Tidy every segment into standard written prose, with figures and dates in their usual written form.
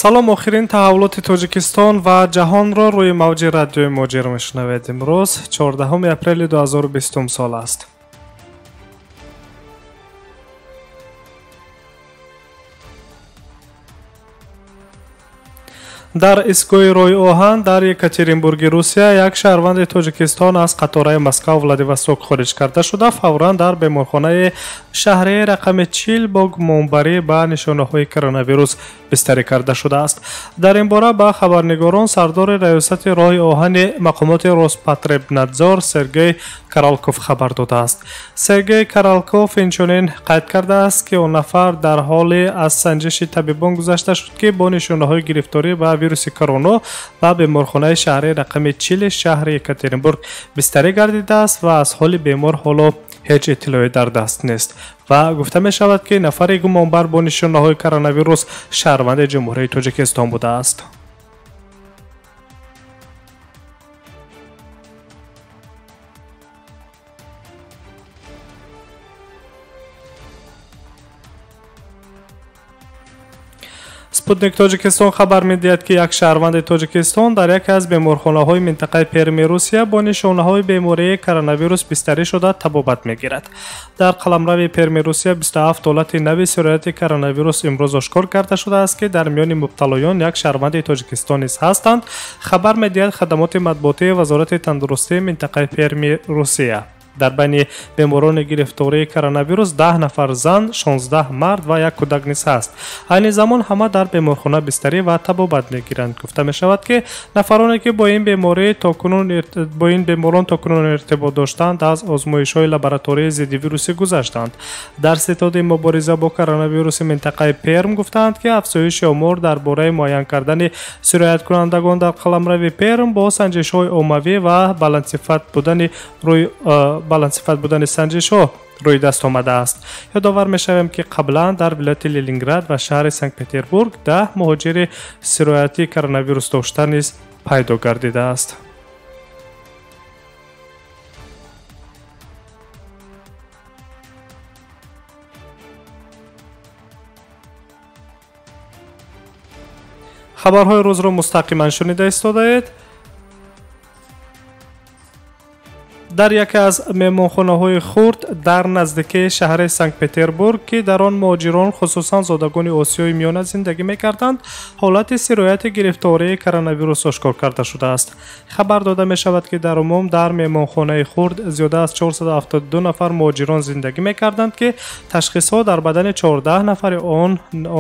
салом, охирин таҳаввулоти Тоҷикистон ва ҷаҳонро рӯи мавҷи радиои Моҷир мешунавед. Имрӯз 14 апрели 2020 сол аст. дар истгоҳи роҳи оҳан дар Екатеринбурги Русия як шаҳрванди Тоҷикистон аз қатораи Москва Владивосток хориҷ карда шуда фавран дар беморхонаи шаҳрии рақами 40 бо гумонбарӣ ба нишонаҳои коронавирус бистарӣ карда шудааст. Дар ин бора ба хабарнигорон сардори раёсати роҳи оҳани мақомоти Роспотребнадзор Сергей Каралков хабар додааст. Сергей Каралков инчунин қайд кардааст, ки он нафар дар ҳоли аз санҷиши табибон гузашта шуд, ки бо нишонаҳои гирифторӣ ба вируси короно ба беморхонаи шаҳрии рақами 40 шаҳри Екатеринбург бистарӣ гардидааст ва аз ҳоли бемор ҳоло ҳеҷ иттилоӣ дар даст нест. ва гуфта мешавад, ки нафари гумонбар бо нишонаҳои коронавирус шаҳрванди ҷумҳурии Тоҷикистон будааст. спутник Тоҷикистон хабар медиҳад, ки як шаҳрванди Тоҷикистон дар яке аз беморхонаҳои минтақаи Перми Русия бо нишонаҳои бемории коронавирус бистарӣ шуда табобат мегирад. Дар қаламрави Перми Русия 27 ҳолати нави сирояти коронавирус имрӯз ошкор карда шудааст, ки дар миёни мубталоён як шаҳрванди Тоҷикистон низ ҳастанд. хабар медиҳад хадамоти матбуотии вазорати тандурустии минтақаи Перми Русия. дар байни беморони гирифтории коронавирус 10 нафар зан, 16 мард ва як кӯдак низ ҳаст. айни замон ҳама дар беморхона бистарӣ ва табобат мегиранд. гуфта мешавад, ки нафароне, ки бо ин беморон токунун иртибот доштанд, аз озмоишҳои лаборатории зидди вируси гузаштанд. дар ситоди мубориза бо коронавируси минтақаи Перм гуфтанд, ки афзоиши омор дар бораи муайян кардани сирояткунандагон дар қаламрави Перм бо санҷишҳои оммавӣ ва баландсифат будани санҷишҳо рӯи даст омадааст. ёдовар мешавем, ки қаблан дар вилояти Ленинград ва шаҳри Санкт-Петербург 10 муҳоҷири сирояти коронавирус дошта низ пайдо гардидааст. хабарҳои рӯзро мустақиман шунида истодаед. дар яке аз меҳмонхонаҳои хурд дар наздикии шаҳри Санкт-Петербург, ки дар он муҳоҷирон хусусан зодагони Осиёи миёна зиндагӣ мекарданд, ҳолати сирояти гирифтории коронавирус ошкор карда шудааст. хабар дода мешавад, ки дар умум дар меҳмонхонаи хурд зиёда аз 472 нафар муҳоҷирон зиндагӣ мекарданд, ки ташхисҳо дар бадани 14 нафари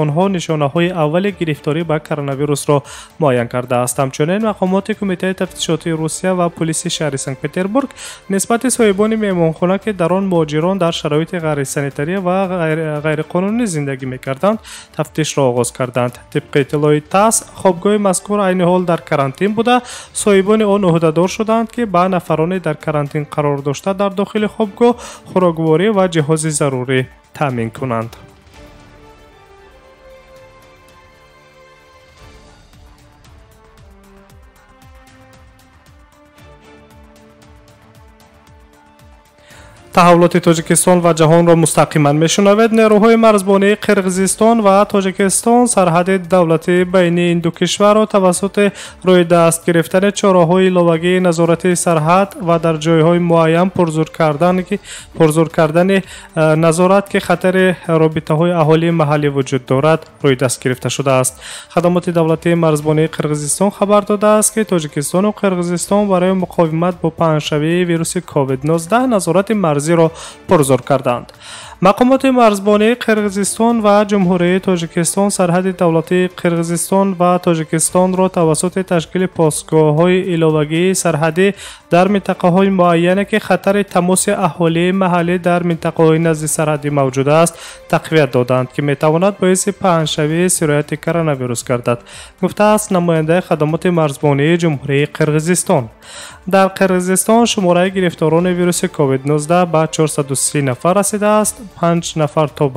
онҳо нишонаҳои аввали гирифторӣ ба коронавирусро муайян кардааст. ҳамчунин мақомоти кумитаи тафтишоти Русия ва полисии шаҳри Санкт-Петербург нисбати соҳибони меҳмонхона, ки дар он муҳоҷирон дар шароити ғайрисанитарӣ ва ғайриқонунӣ зиндагӣ мекарданд, тафтишро оғоз карданд. тибқи иттилои ТАСС, хобгоҳи мазкур айни ҳол дар карантин буда, соҳибони он ӯҳдадор шуданд, ки ба нафарони дар карантин қарор дошта дар дохили хобгоҳ хӯрокворӣ ва ҷиҳози зарурӣ таъмин кунанд. таҳаввулоти Тоҷикистон ва ҷаҳонро мустақиман мешунавед. нерӯҳои марзбонии Қирғизистон ва Тоҷикистон сарҳади давлатии байни ин ду кишварро тавассути рӯи даст гирифтани чораҳои иловагии назоратии сарҳад ва дар ҷойҳои муайян пурзур кардани назорат, ки хатари робитаҳои аҳолии маҳаллӣ вуҷуд дорад, рӯи даст гирифта шудааст. хадамоти давлатии марзбонии Қирғизистон хабар додааст, ки Тоҷикистону Қирғизистон барои муқовимат бо паҳншавии вируси COVID-19 назорати марзиро пурзур карданд. мақомоти марзбонии Қирғизистон ва ҷумҳурии Тоҷикистон сарҳади давлатии Қирғизистон ва Тоҷикистонро тавассути ташкили постгоҳҳои иловагии сарҳадӣ дар минтақаҳои муайяне, ки хатари тамоси аҳолии маҳаллӣ дар минтақаҳои назди сарҳадӣ мавҷуд аст, тақвият доданд, ки метавонад боиси паҳншавии сирояти коронавирус гардад, гуфтааст намояндаи хадамоти марзбонии ҷумҳурии Қирғизистон. дар Қирғизистон шумораи гирифторони вируси COVID-19 ба 430 нафар расидааст. 5 нафар то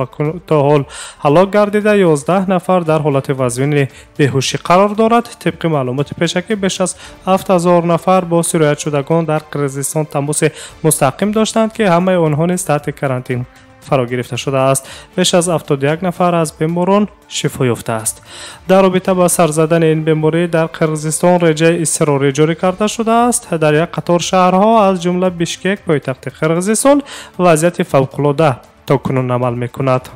ҳол ҳалок гардида, 11 нафар дар ҳолати вазнини беҳушӣ қарор дорад. тибқи маълумоти пешакӣ беш аз 7000 нафар бо сироятшудагон дар Қирғизистон тамоси мустақим доштанд, ки ҳамаи онҳо низ таҳти карантин فرا گرفته شده است. بیش از 71 نفر از بیماران شفا یافته است. در رابطه با سر زدن این بیماری در قرقیزستان رژه اضطراری جاری کرده شده است. در یک قطار شهرها از جمله بیشکک پایتخت قرقیزستان وضعیت فوق‌العاده تاکنون عمل می‌کند.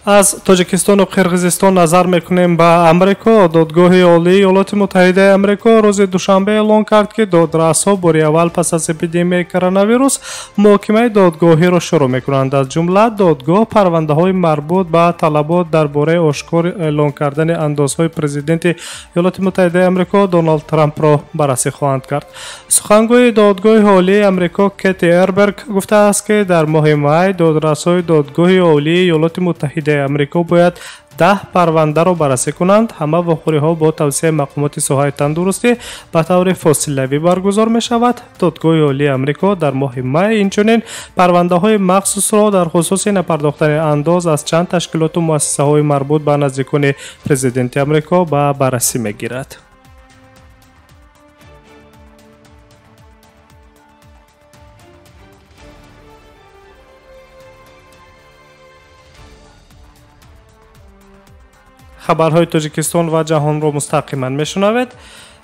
از تاجیکستان و قرقیزستان نظر میکنیم به امریکا. دادگاه عالی ایالات متحده امریکا روز دوشنبه اعلام کرد که دادرس‌ها بار اول پس از اپیدمی کرونا ویروس محاکمه دادگاهی را شروع میکنند. از جمله دادگاه پرونده‌های مربوط به طلبات درباره آشکار اعلان کردن اندازهای پرزیدنت ایالات متحده امریکا دونالد ترامپ را بررسی خواهند کرد. سخنگوی دادگاه عالی امریکا کتی اربرگ گفته است که در ماه می دادرس‌های دادگاه عالی ایالات متحده امریکا باید 10 پرونده را بررسی کنند. همه وقوع‌ها با توسعه مقامات ساحه تندرستی به طور فاصله‌ای برگزار می شود. دادگاه عالی امریکا در ماه می اینچنین پرونده های مخصوص را در خصوص نپرداختن انداز از چند تشکیلات و مؤسسه های مربوط به نزدیکان پرزیدنت امریکا به بررسی می گیرد. خبرهای تاجیکستان و جهان را مستقیما میشنوید.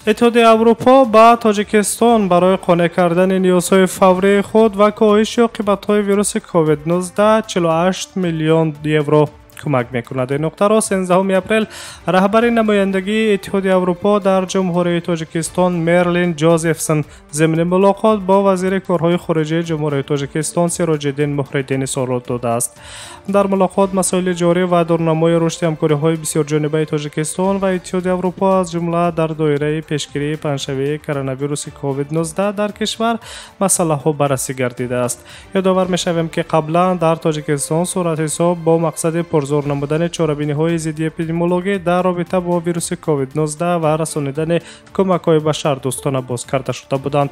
اتحادیه اروپا با تاجیکستان برای قانع کردن نیازهای فوری خود و کاهش عاقبت‌های ویروس کووید 19 48 میلیون یورو کمک میکند. این نکته را 13 اپریل رهبر نمایندگی اتحادیه اروپا در جمهوری تاجیکستان مرلین جوزفسون ضمن ملاقات با وزیر کارهای خارجه جمهوری تاجیکستان سراج‌الدین محردین سوالات داده است. در ملاقات مسائل جاری و دورنمای رشد همکاری‌های بسیار جانبه تاجیکستان و اتحادیه اروپا از جمله در دایره پیشگیری پنجشنبه کرونا ویروس کووید 19 در کشور مسائل‌ها بررسی گردیده است. یادآور می‌شویم که قبلا در تاجیکستان صورت حساب با مقصد پرزور نمودن چاره‌بینی‌های ضد اپیدمیولوژی در رابطه با ویروس کووید 19 و رسانیدن کمک‌های بشر دوستانه باز کرده شده بودند.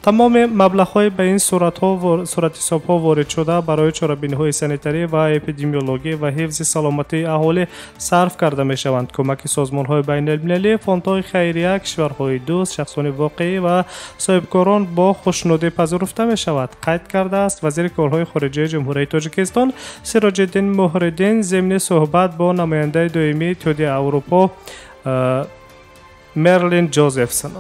تمام مبلغ‌های به این صورت حساب‌ها وارد شده برای چاره‌بینی‌های سانیتری و اپیدمیولوژی و حفظ سلامتی اهالی صرف کرده می‌شوند. کمک سازمان‌های بین‌المللی، فوندهای خیریه، کشورهای دوست، شخصان واقعی و صاحبکاران با خوشنودی پذیرفته می‌شود، قید کرده است وزیر کارهای خارجه جمهوری تاجیکستان سراج‌الدین محردین ضمن صحبت با نماینده دائمی اتحادیه اروپا مرلین جوزفسون.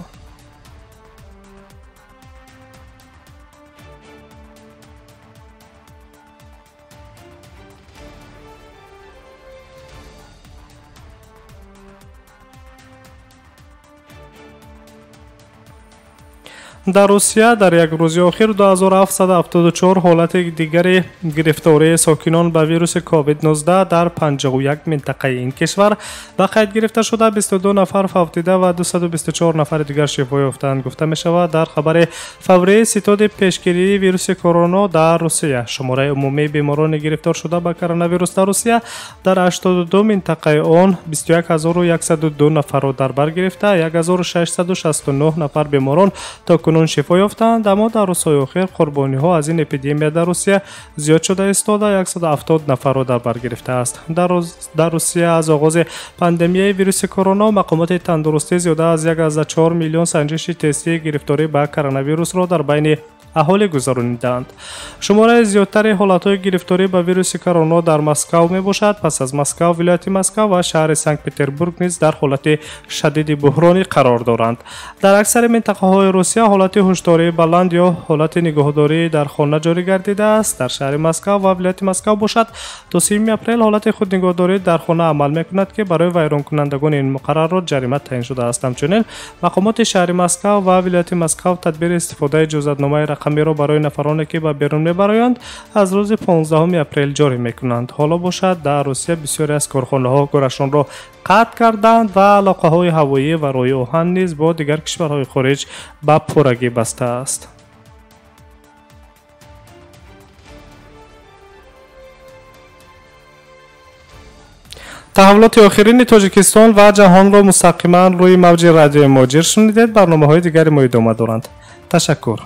در روسیه در یک روز اخیر 2774 حالت دیگر گرفتاری ساکنان به ویروس کووید 19 در 51 منطقه این کشور به قید گرفته شده. 22 نفر فوت دیده و 224 نفر دیگر شفا یافتند. گفته می شود در خبر فوری ستاد پیشگیری ویروس کرونا در روسیه شماره عمومی بیماران گرفتار شده به کرونا ویروس در روسیه در 82 منطقه آن 21102 نفر را در بر گرفته. 1669 نفر بیماران تا کنون شفا یافتند. اما در روزهای اخیر قربانی ها از این اپیدمی در روسیه زیاد شده است و 170 نفر را در بر گرفته است. در روسیه از آغاز پاندمی ویروس کرونا مقامات تندرستی زیاده از 1.4 میلیون سنجش تستی گرفتاری به کرونا ویروس را در بین اهالی گذراندند. شماره زیادتر حالت‌های گرفتاری به ویروس کرونا در مسکو می باشد. پس از مسکو ولایت مسکو و شهر سنت پترزبورگ نیز در حالت شدید بحرانی قرار دارند. در اکثر منطقه‌های روسیه حالت هشداری بلند یا حالت نگهداری در خانه جاری گردیده است. در شهر مسکو و ولایت مسکو باشد تا 3 اپریل حالت خودنگهداری در خانه عمل می‌کند که برای ویران کنندگان این مقررات جریمه تعیین شده است. همچنین مقامات شهر مسکو و ولایت مسکو تدبیر استفاده اجازه‌نامه رقمی را برای نفرانی که به بیرون می‌برایند از روز 15 اپریل جاری می‌کنند. حالا باشد در روسیه بسیاری از کارخانه‌ها کارشان را قطع کردند و علاقه‌های هوایی و روی آهن نیز با دیگر کشورهای خارج به پرگی بسته است. تحولات آخرین تاجیکستان و جهان را مستقیما روی موج رادیو ماجر شنیدید. برنامه‌های دیگری ما ادامه دارند. تشکر.